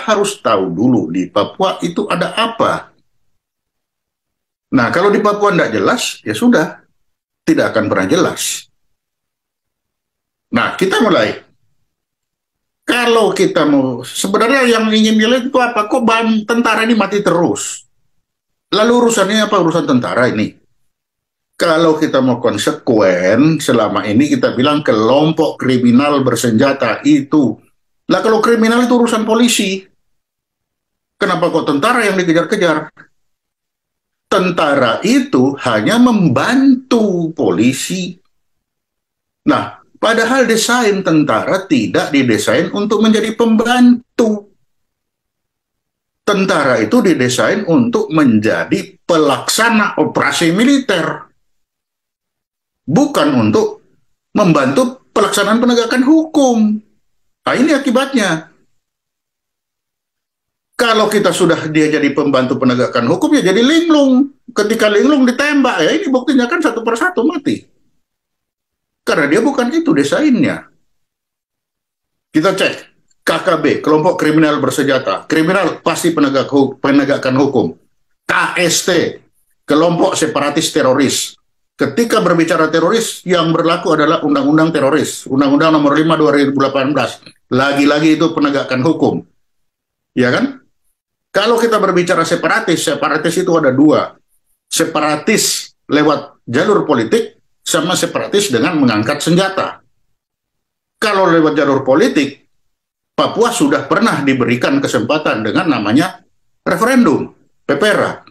harus tahu dulu di Papua itu ada apa. Nah, kalau di Papua tidak jelas, ya sudah, tidak akan pernah jelas. Nah, kita mulai. Kalau kita mau, sebenarnya yang ingin dilihat itu apa? Kok tentara ini mati terus? Lalu urusannya apa? Urusan tentara ini. Kalau kita mau konsekuen, selama ini kita bilang kelompok kriminal bersenjata itu. Lah kalau kriminal itu urusan polisi. Kenapa kok tentara yang dikejar-kejar? Tentara itu hanya membantu polisi. Nah, padahal desain tentara tidak didesain untuk menjadi pembantu. Tentara itu didesain untuk menjadi pelaksana operasi militer. Bukan untuk membantu pelaksanaan penegakan hukum. Nah, ini akibatnya. Kalau kita sudah dia jadi pembantu penegakan hukum, ya jadi linglung. Ketika linglung ditembak, ya ini buktinya kan satu persatu mati. Karena dia bukan itu desainnya. Kita cek, KKB, kelompok kriminal bersenjata. Kriminal pasti penegakan hukum. KST, kelompok separatis teroris. Ketika berbicara teroris, yang berlaku adalah Undang-Undang Teroris. Undang-Undang nomor 5 2018. Lagi-lagi itu penegakan hukum. Ya kan? Kalau kita berbicara separatis, separatis itu ada dua. Separatis lewat jalur politik, sama separatis dengan mengangkat senjata. Kalau lewat jalur politik, Papua sudah pernah diberikan kesempatan dengan namanya referendum, PPRA.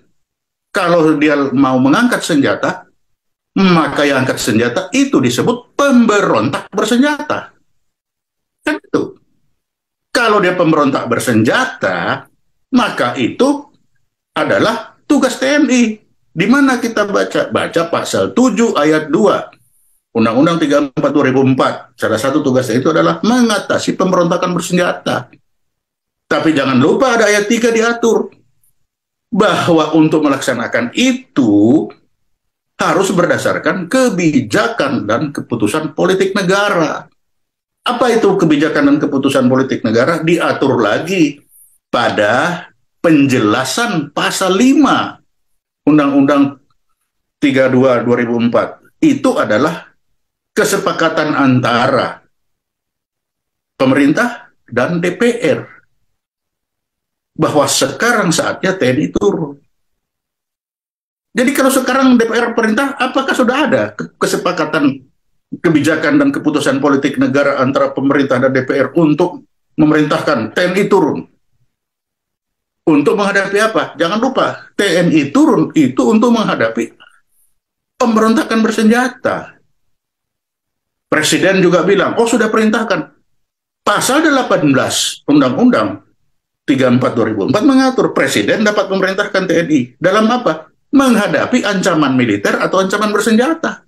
Kalau dia mau mengangkat senjata, maka yang angkat senjata itu disebut pemberontak bersenjata. Kan itu. Kalau dia pemberontak bersenjata, maka itu adalah tugas TNI. Di mana kita baca? Baca pasal 7 ayat 2. Undang-Undang 34 2004. Salah satu tugasnya itu adalah mengatasi pemberontakan bersenjata. Tapi jangan lupa ada ayat 3 diatur. Bahwa untuk melaksanakan itu harus berdasarkan kebijakan dan keputusan politik negara. Apa itu kebijakan dan keputusan politik negara? Diatur lagi pada penjelasan pasal 5 Undang-Undang 32 2004. Itu adalah kesepakatan antara pemerintah dan DPR. Bahwa sekarang saatnya TNI turun. Jadi kalau sekarang DPR perintah, apakah sudah ada kesepakatan kebijakan dan keputusan politik negara antara pemerintah dan DPR untuk memerintahkan TNI turun? Untuk menghadapi apa? Jangan lupa, TNI turun itu untuk menghadapi pemberontakan bersenjata. Presiden juga bilang, oh sudah perintahkan. Pasal 18 Undang-Undang 34 2004 mengatur Presiden dapat memerintahkan TNI. Dalam apa? Menghadapi ancaman militer atau ancaman bersenjata.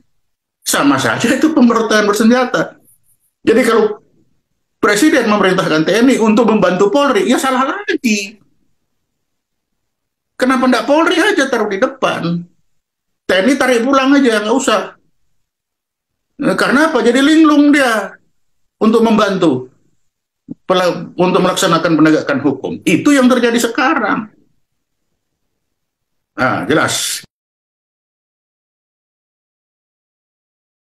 Sama saja itu pemberontakan bersenjata. Jadi kalau Presiden memerintahkan TNI untuk membantu Polri, ya salah lagi. Kenapa enggak Polri aja taruh di depan? TNI tarik pulang aja, nggak usah. Karena apa? Jadi linglung dia untuk membantu, untuk melaksanakan penegakan hukum. Itu yang terjadi sekarang. Nah, jelas.